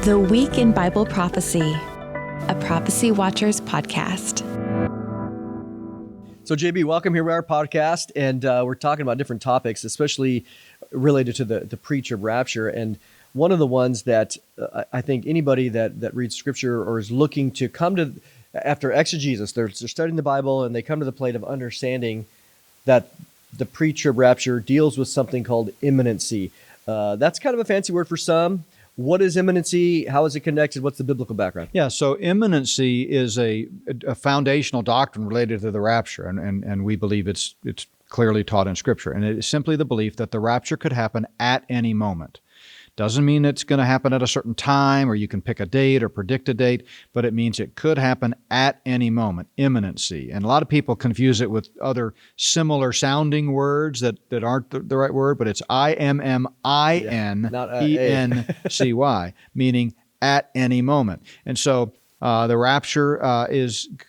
The Week in Bible Prophecy, a Prophecy Watchers podcast. So, JB, welcome here to our podcast, and we're talking about different topics, especially related to the preach of rapture. And one of the ones that I think anybody that reads Scripture or is looking to come to, after exegesis, they're studying the Bible, and they come to the plate of understanding that the preach of rapture deals with something called imminency. That's kind of a fancy word for some. What is imminency? How is it connected? What's the biblical background? Yeah, so imminency is a foundational doctrine related to the rapture, and we believe it's clearly taught in Scripture. And it is simply the belief that the rapture could happen at any moment. Doesn't mean it's going to happen at a certain time, or you can pick a date or predict a date, but it means it could happen at any moment, imminency. And a lot of people confuse it with other similar sounding words that aren't the right word, but it's imminency, meaning at any moment. And so the rapture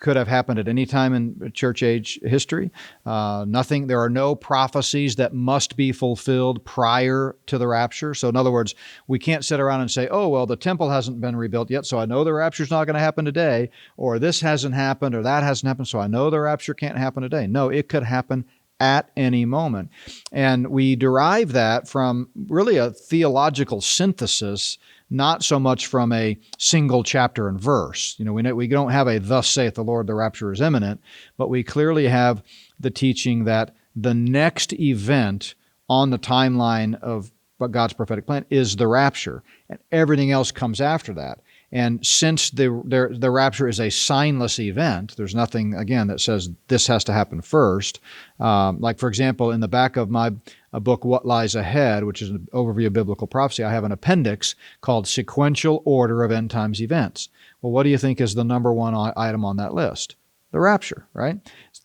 could have happened at any time in church age history. There are no prophecies that must be fulfilled prior to the rapture. So in other words, we can't sit around and say, oh, well, the temple hasn't been rebuilt yet, so I know the rapture's not going to happen today, or this hasn't happened, or that hasn't happened, so I know the rapture can't happen today. No, it could happen at any moment. And we derive that from really a theological synthesis, not so much from a single chapter and verse. We don't have a "Thus saith the Lord, the rapture is imminent," but we clearly have the teaching that the next event on the timeline of God's prophetic plan is the rapture, and everything else comes after that. And since the rapture is a signless event, there's nothing, again, that says this has to happen first. Like, for example, in the back of my book, What Lies Ahead, which is an overview of biblical prophecy, I have an appendix called Sequential Order of End Times Events. Well, what do you think is the number one item on that list? The rapture, right?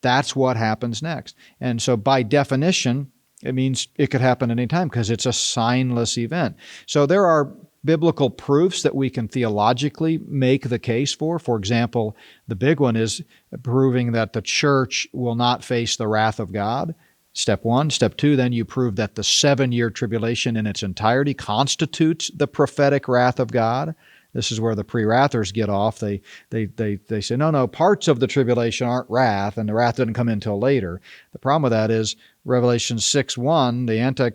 That's what happens next. And so by definition, it means it could happen at any time because it's a signless event. So there are biblical proofs that we can theologically make the case for. For example, the big one is proving that the church will not face the wrath of God. Step one. Step two, then you prove that the 7-year tribulation in its entirety constitutes the prophetic wrath of God. This is where the pre-wrathers get off. They say, no, parts of the tribulation aren't wrath, and the wrath didn't come in until later. The problem with that is Revelation 6:1,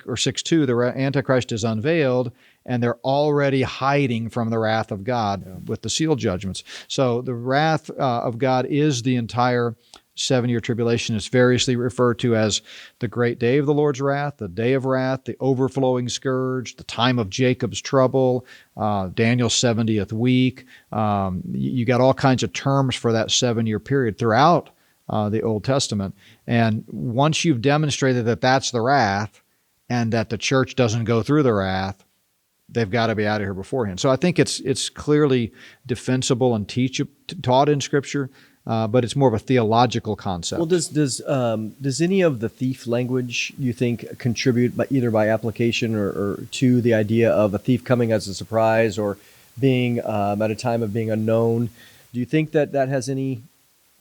or 6:2, the Antichrist is unveiled, and they're already hiding from the wrath of God with the seal judgments. So the wrath of God is the entire 7-year tribulation. Is variously referred to as the great day of the Lord's wrath, the day of wrath, the overflowing scourge, the time of Jacob's trouble, Daniel's 70th week. You got all kinds of terms for that 7-year period throughout the Old Testament. And once you've demonstrated that that's the wrath and that the church doesn't go through the wrath, they've got to be out of here beforehand. So I think it's clearly defensible and taught in Scripture, but it's more of a theological concept. Well, does any of the thief language, you think, contribute either by application or to the idea of a thief coming as a surprise or being at a time of being unknown? Do you think that has any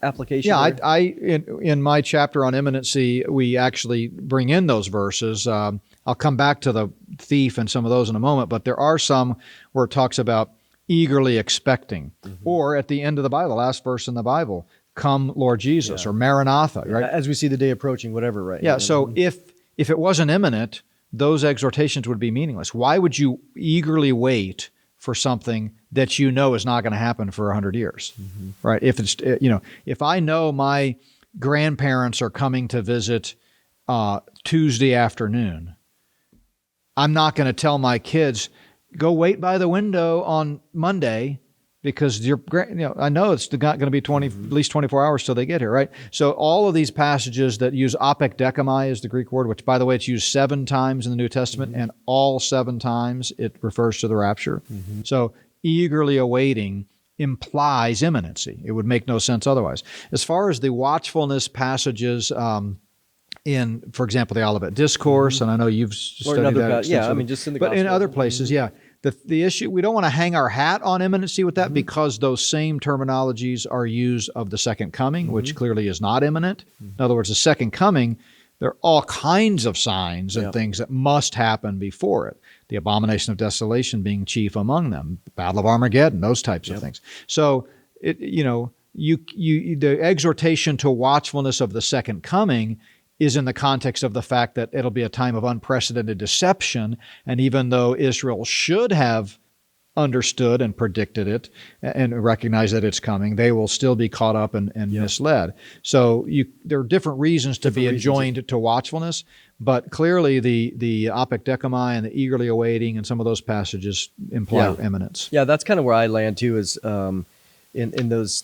application? Yeah, in my chapter on imminency, we actually bring in those verses. I'll come back to the thief and some of those in a moment, but there are some where it talks about eagerly expecting, or at the end of the Bible, the last verse in the Bible, "Come, Lord Jesus," or Maranatha, right? As we see the day approaching, whatever, right? Yeah, so if it wasn't imminent, those exhortations would be meaningless. Why would you eagerly wait for something that you know is not going to happen for 100 years, right? If I know my grandparents are coming to visit Tuesday afternoon, I'm not going to tell my kids, go wait by the window on Monday because I know it's not going to be at least 24 hours till they get here, right? So all of these passages that use apekdekamai is the Greek word, which, by the way, it's used 7 times in the New Testament, and all 7 times it refers to the rapture. So eagerly awaiting implies imminency. It would make no sense otherwise. As far as the watchfulness passages in, for example, the Olivet Discourse, and I know you've studied that. Just in the But Gospels. in other places, the issue, we don't want to hang our hat on imminency with that because those same terminologies are used of the second coming, which clearly is not imminent. In other words, the second coming, there are all kinds of signs and things that must happen before it. the abomination of desolation being chief among them, Battle of Armageddon, those types of things. So, the exhortation to watchfulness of the second coming is in the context of the fact that it'll be a time of unprecedented deception. And even though Israel should have understood and predicted it and recognized that it's coming, they will still be caught up and misled. So there are different reasons to be enjoined to watchfulness, but clearly the apokdekomai and the eagerly awaiting and some of those passages imply imminence. Yeah, that's kind of where I land too, is in those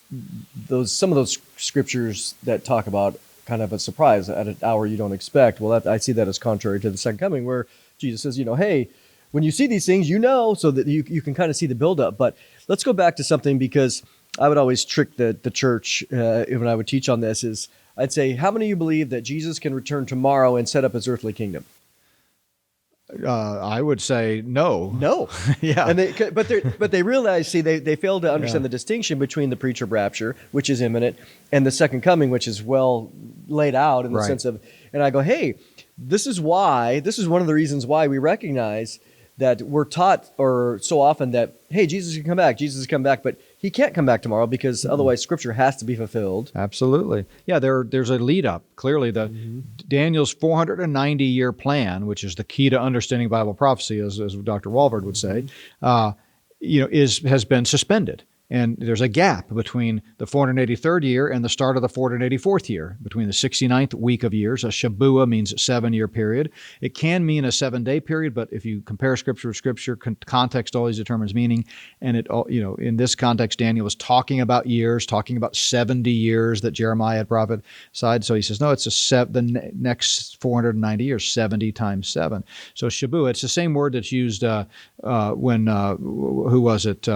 some of those scriptures that talk about kind of a surprise at an hour you don't expect. Well, I see that as contrary to the second coming, where Jesus says, hey, when you see these things, so that you can kind of see the buildup. But let's go back to something, because I would always trick the church when I would teach on this. Is I'd say, how many of you believe that Jesus can return tomorrow and set up his earthly kingdom? I would say no. No. Yeah. And but they realize, they fail to understand the distinction between the pre-trib rapture, which is imminent, and the second coming, which is well laid out in the sense of, and I go, hey, this is one of the reasons why we recognize that we're taught, or so often, that, hey, Jesus can come back, but he can't come back tomorrow, because otherwise Scripture has to be fulfilled. Absolutely. Yeah, there's a lead up. Clearly, Daniel's 490-year plan, which is the key to understanding Bible prophecy, as Dr. Walvoord would say, has been suspended. And there's a gap between the 483rd year and the start of the 484th year, between the 69th week of years. A Shabua means 7-year period. It can mean a 7-day period, but if you compare Scripture with Scripture, context always determines meaning. And in this context, Daniel was talking about years, talking about 70 years that Jeremiah had prophesied. So he says, no, it's the next 490 years, 70 times 7. So Shabua, it's the same word that's used when who was it?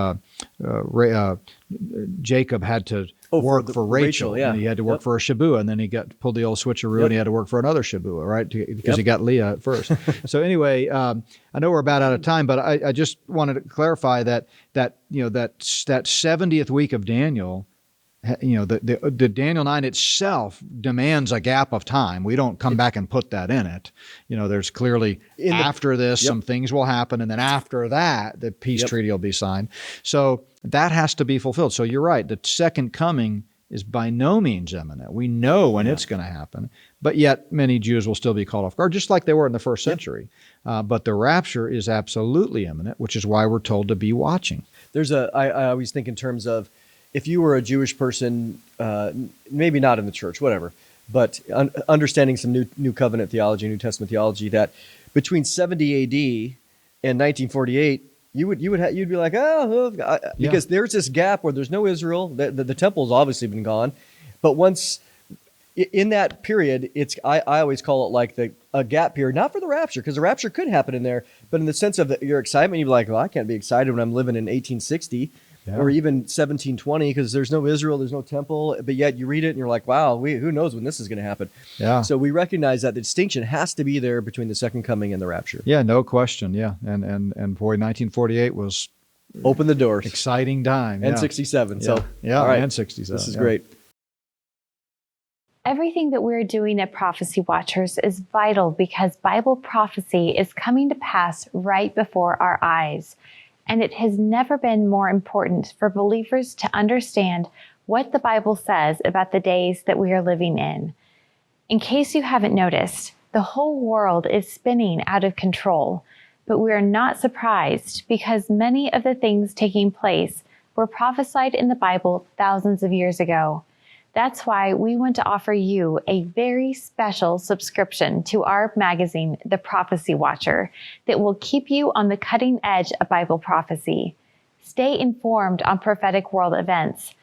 Jacob had to work for Rachel, and he had to work for a Shabua, and then he pulled the old switcheroo, and he had to work for another Shabua, right? Because he got Leah at first. So anyway, I know we're about out of time, but I just wanted to clarify that 70th week of Daniel, the Daniel 9 itself demands a gap of time. We don't come back and put that in it. There's clearly after this, some things will happen, and then after that, the peace treaty will be signed. So that has to be fulfilled. So you're right. The second coming is by no means imminent. We know when it's going to happen, but yet many Jews will still be caught off guard, just like they were in the first century. But the rapture is absolutely imminent, which is why we're told to be watching. I always think in terms of, if you were a Jewish person, maybe not in the church, whatever, but understanding some new covenant theology, New Testament theology, that between 70 AD and 1948, you'd be like, because there's this gap where there's no Israel. The temple's obviously been gone, but once in that period, I always call it like a gap period, not for the rapture, because the rapture could happen in there, but in the sense of your excitement, you'd be like, well, I can't be excited when I'm living in 1860. Or even 1720, because there's no Israel, there's no temple, but yet you read it and you're like, wow, who knows when this is going to happen? Yeah. So we recognize that the distinction has to be there between the second coming and the rapture. Yeah, no question. Yeah, and boy, 1948 was open the doors, exciting time, and 67. So all right. And 67. This is great. Everything that we're doing at Prophecy Watchers is vital, because Bible prophecy is coming to pass right before our eyes. And it has never been more important for believers to understand what the Bible says about the days that we are living in. In case you haven't noticed, the whole world is spinning out of control, but we are not surprised, because many of the things taking place were prophesied in the Bible thousands of years ago. That's why we want to offer you a very special subscription to our magazine, The Prophecy Watcher, that will keep you on the cutting edge of Bible prophecy. Stay informed on prophetic world events.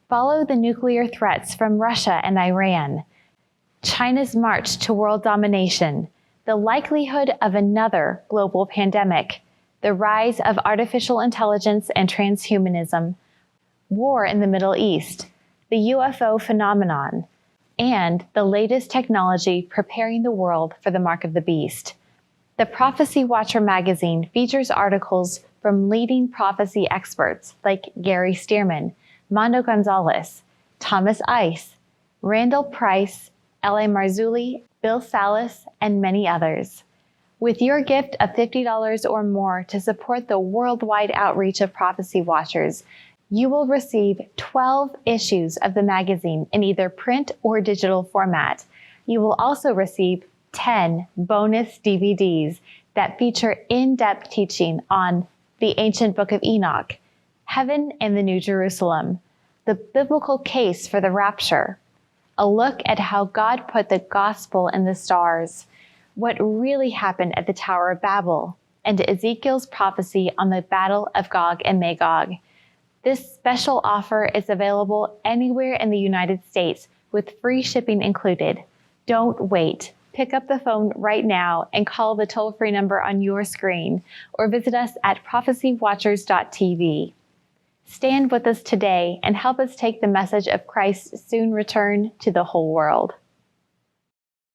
Follow the nuclear threats from Russia and Iran, China's march to world domination, the likelihood of another global pandemic, the rise of artificial intelligence and transhumanism, war in the Middle East, the UFO phenomenon, and the latest technology preparing the world for the mark of the beast. The Prophecy Watcher magazine features articles from leading prophecy experts like Gary Stearman, Mondo Gonzales, Thomas Ice, Randall Price, L.A. Marzulli, Bill Salas, and many others. With your gift of $50 or more to support the worldwide outreach of Prophecy Watchers, you will receive 12 issues of the magazine in either print or digital format. You will also receive 10 bonus DVDs that feature in-depth teaching on the ancient book of Enoch, heaven and the New Jerusalem, the biblical case for the rapture, a look at how God put the gospel in the stars, what really happened at the Tower of Babel, and Ezekiel's prophecy on the battle of Gog and Magog. This special offer is available anywhere in the United States with free shipping included. Don't wait. Pick up the phone right now and call the toll-free number on your screen or visit us at prophecywatchers.tv. Stand with us today and help us take the message of Christ's soon return to the whole world.